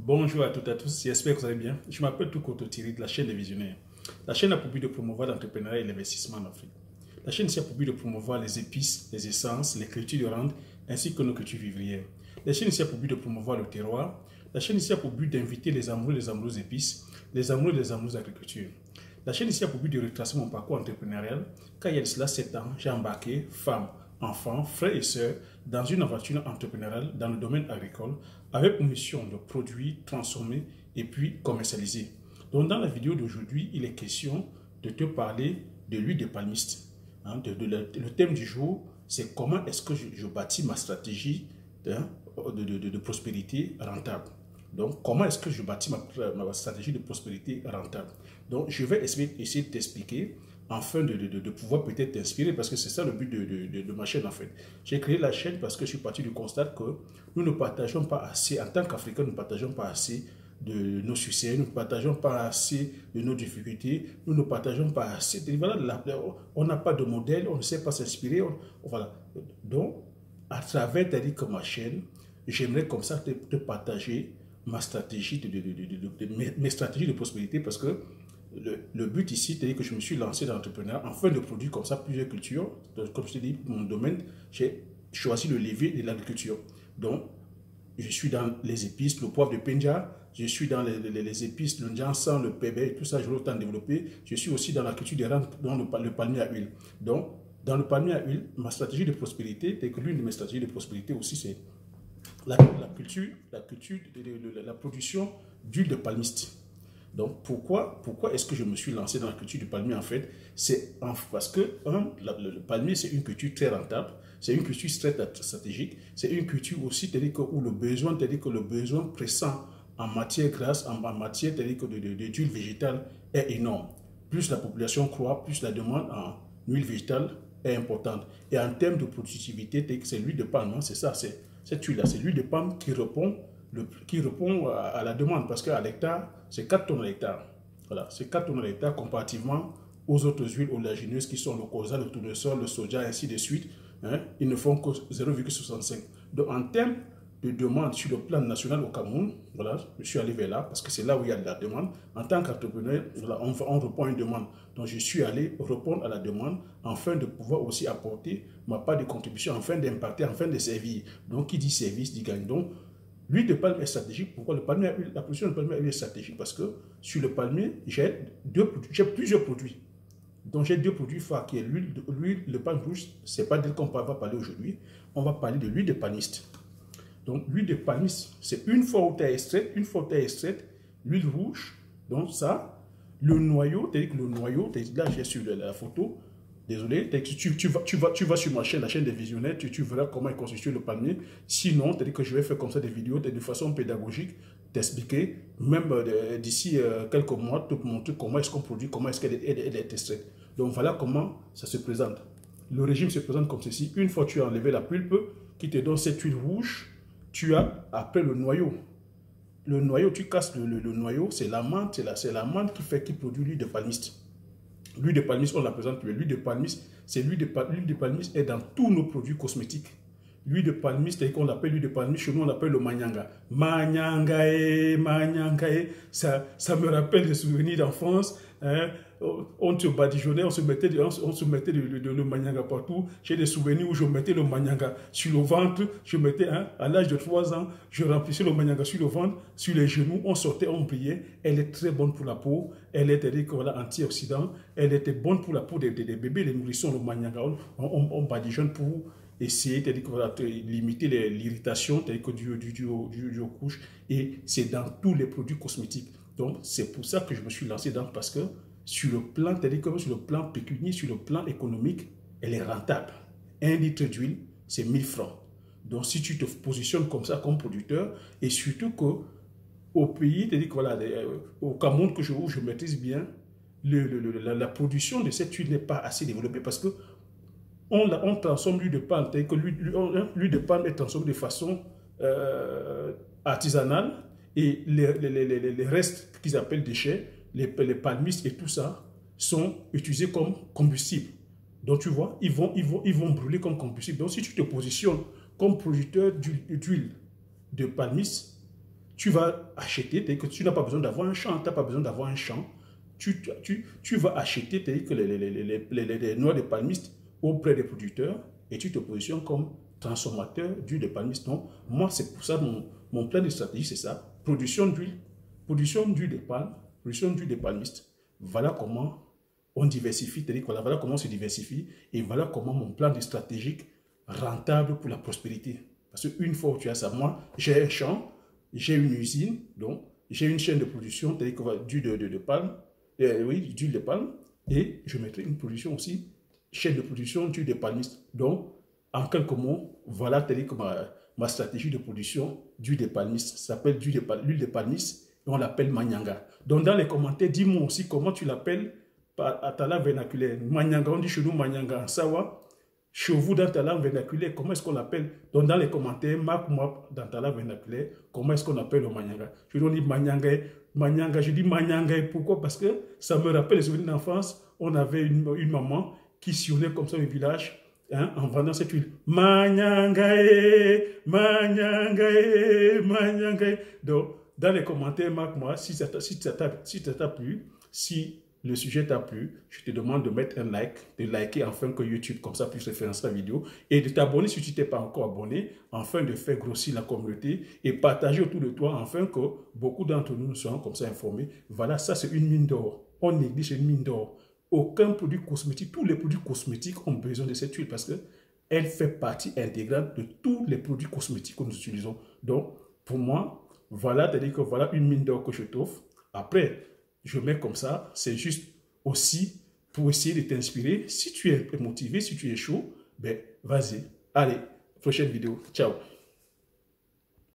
Bonjour à toutes et à tous, j'espère que vous allez bien. Je m'appelle Toukoto Thierry de la chaîne des Visionnaires. La chaîne a pour but de promouvoir l'entrepreneuriat et l'investissement en Afrique. La chaîne ici a pour but de promouvoir les épices, les essences, les cultures de rente ainsi que nos cultures vivrières. La chaîne ici a pour but de promouvoir le terroir. La chaîne ici a pour but d'inviter les amoureux et les amoureuses épices, les amoureux et les amoureuses d'agriculture. La chaîne ici a pour but de retracer mon parcours entrepreneurial car il y a de cela 7 ans, j'ai embarqué femmes, enfants, frères et sœurs dans une aventure entrepreneuriale dans le domaine agricole avec pour mission de produire, transformer et puis commercialiser. Donc dans la vidéo d'aujourd'hui, il est question de te parler de l'huile de palmiste. Le thème du jour, c'est comment est-ce que je bâtis ma stratégie de prospérité rentable. Donc, comment est-ce que je bâtis ma stratégie de prospérité rentable? Donc, je vais essayer de t'expliquer afin de pouvoir peut-être t'inspirer parce que c'est ça le but de ma chaîne en fait. J'ai créé la chaîne parce que je suis parti du constat que nous ne partageons pas assez, en tant qu'Africains, nous ne partageons pas assez de nos succès, nous ne partageons pas assez de nos difficultés, nous ne partageons pas assez. Voilà, on n'a pas de modèle, on ne sait pas s'inspirer. Voilà. Donc, à travers ma chaîne, j'aimerais comme ça te partager ma stratégie mes stratégies de prospérité parce que le but ici, c'est que je me suis lancé dans l'entrepreneuriat afin de produire comme ça plusieurs cultures. Donc, comme je t'ai dit, mon domaine, j'ai choisi le levier de l'agriculture. Donc, je suis dans les épices, le poivre de Penja, je suis dans les épices, le Njansan, le pébé, tout ça, je veux autant développer. Je suis aussi dans la culture des rentes, dans le palmier à huile. Donc, dans le palmier à huile, ma stratégie de prospérité, c'est que l'une de mes stratégies de prospérité aussi, c'est la production d'huile de palmiste. Donc, pourquoi est-ce que je me suis lancé dans la culture du palmier en fait? C'est parce que le palmier, c'est une culture très rentable, c'est une culture très stratégique, c'est une culture aussi où le besoin pressant en matière grasse, en matière d'huile végétale est énorme. Plus la population croît, plus la demande en huile végétale est importante. Et en termes de productivité, c'est l'huile de palme, c'est ça, cette huile-là, c'est l'huile de palme qui répond à la demande parce qu'à l'hectare, c'est 4 tonnes à l'hectare. Voilà, c'est 4 tonnes à l'hectare comparativement aux autres huiles oléagineuses qui sont le colza, le tournesol, le soja, ainsi de suite. Hein, ils ne font que 0,65. Donc, en termes de demande sur le plan national au Cameroun, voilà, je suis allé vers là parce que c'est là où il y a de la demande. En tant qu'entrepreneur, voilà, on répond à une demande. Donc, je suis allé répondre à la demande afin de pouvoir aussi apporter ma part de contribution, afin d'impacter, afin de servir. Donc, qui dit service dit gagne. Donc, l'huile de palme est stratégique. Pourquoi la production de palmier à huile est stratégique? Parce que sur le palmier, j'ai plusieurs produits. Donc j'ai 2 produits phares qui est l'huile de palme rouge. C'est pas d'elle qu'on va parler aujourd'hui. On va parler de l'huile de palmiste. Donc l'huile de palmiste, c'est une fois où tu as extraite, l'huile rouge. Donc ça, le noyau, c'est-à-dire que le noyau, là j'ai sur la photo. Désolé, tu vas sur ma chaîne, la chaîne des visionnaires, tu verras comment est constitué le palmier. Sinon, c'est-à-dire que je vais faire comme ça des vidéos de façon pédagogique, t'expliquer, même d'ici quelques mois, te montrer comment est-ce qu'on produit, comment est-ce qu'elle est extraite. Donc voilà comment ça se présente. Le régime se présente comme ceci. Une fois que tu as enlevé la pulpe qui te donne cette huile rouge, tu as après le noyau. Le noyau, tu casses le noyau, c'est la menthe, qui produit l'huile de palmiste. L'huile de palmiste, on la présente plus. L'huile de palmiste, l'huile de palmiste est dans tous nos produits cosmétiques. L'huile de palmiste, c'est qu'on l'appelle l'huile de palmiste, chez nous on l'appelle le manyanga. Manyangae, ça me rappelle des souvenirs d'enfance. Hein. On se badigeonnait, on se mettait le manyanga partout. J'ai des souvenirs où je mettais le manyanga sur le ventre. Je mettais, à l'âge de 3 ans, je remplissais le manyanga sur le ventre, sur les genoux. On sortait, on brillait. Elle est très bonne pour la peau. Elle est antioxydant. Elle était bonne pour la peau des bébés, les nourrissons, le manyanga. On badigeonne pour essayer de limiter l'irritation du couche. Et c'est dans tous les produits cosmétiques. Donc, c'est pour ça que je me suis lancé dedans parce que sur le plan pécunier, sur le plan économique, elle est rentable. 1 litre d'huile, c'est 1000 francs. Donc, si tu te positionnes comme ça, comme producteur, et surtout qu'au pays, au Cameroun où je maîtrise bien, la production de cette huile n'est pas assez développée parce que on transforme l'huile de palme, l'huile de palme est transformée de façon artisanale et les restes qu'ils appellent déchets, les palmistes et tout ça, sont utilisés comme combustible. Donc tu vois, ils vont brûler comme combustible. Donc si tu te positionnes comme producteur d'huile de palmiste, tu vas acheter, que tu n'as pas besoin d'avoir un champ, tu n'as pas besoin d'avoir un champ, tu vas acheter que les noix de palmiste auprès des producteurs et tu te positionnes comme transformateur d'huile de palmiste. Donc, moi, c'est pour ça, mon plan de stratégie, c'est ça, production d'huile de palme, production d'huile de palmiste. Voilà comment on diversifie, voilà comment on se diversifie et voilà comment mon plan de stratégique rentable pour la prospérité. Parce qu'une fois où tu as ça, moi, j'ai un champ, j'ai une usine, donc j'ai une chaîne de production d'huile de palme, oui, d'huile de palme, et je mettrai une production aussi, chaîne de production d'huile de palmiste. Donc, en quelques mots, voilà ma stratégie de production d'huile de palmiste. Ça s'appelle l'huile de palmiste et on l'appelle Manyanga. Donc, dans les commentaires, dis-moi aussi comment tu l'appelles à ta langue vernaculaire. Manyanga, on dit chez nous Manyanga en Sawa. Chez vous, dans ta langue vernaculaire, comment est-ce qu'on l'appelle? Donc, dans les commentaires, marque-moi dans ta langue vernaculaire, comment est-ce qu'on appelle le Manyanga? Je dis Manyanga, je dis Manyanga. Pourquoi? Parce que ça me rappelle les souvenirs d'enfance. On avait une maman qui sillonnait comme ça au village, hein, en vendant cette huile. Manyangae, Manyangae, Manyangae. Donc, dans les commentaires, marque-moi si ça t'a plu, si le sujet t'a plu, je te demande de mettre un like, de liker afin que YouTube comme ça puisse référencer la vidéo et de t'abonner si tu t'es pas encore abonné afin de faire grossir la communauté et partager autour de toi afin que beaucoup d'entre nous soient comme ça informés. Voilà, ça c'est une mine d'or. On néglige une mine d'or. Aucun produit cosmétique, tous les produits cosmétiques ont besoin de cette huile parce qu'elle fait partie intégrante de tous les produits cosmétiques que nous utilisons. Donc, pour moi, voilà, c'est-à-dire que voilà une mine d'or que je t'offre. Après, je mets comme ça, c'est juste aussi pour essayer de t'inspirer. Si tu es motivé, si tu es chaud, ben vas-y. Allez, prochaine vidéo. Ciao.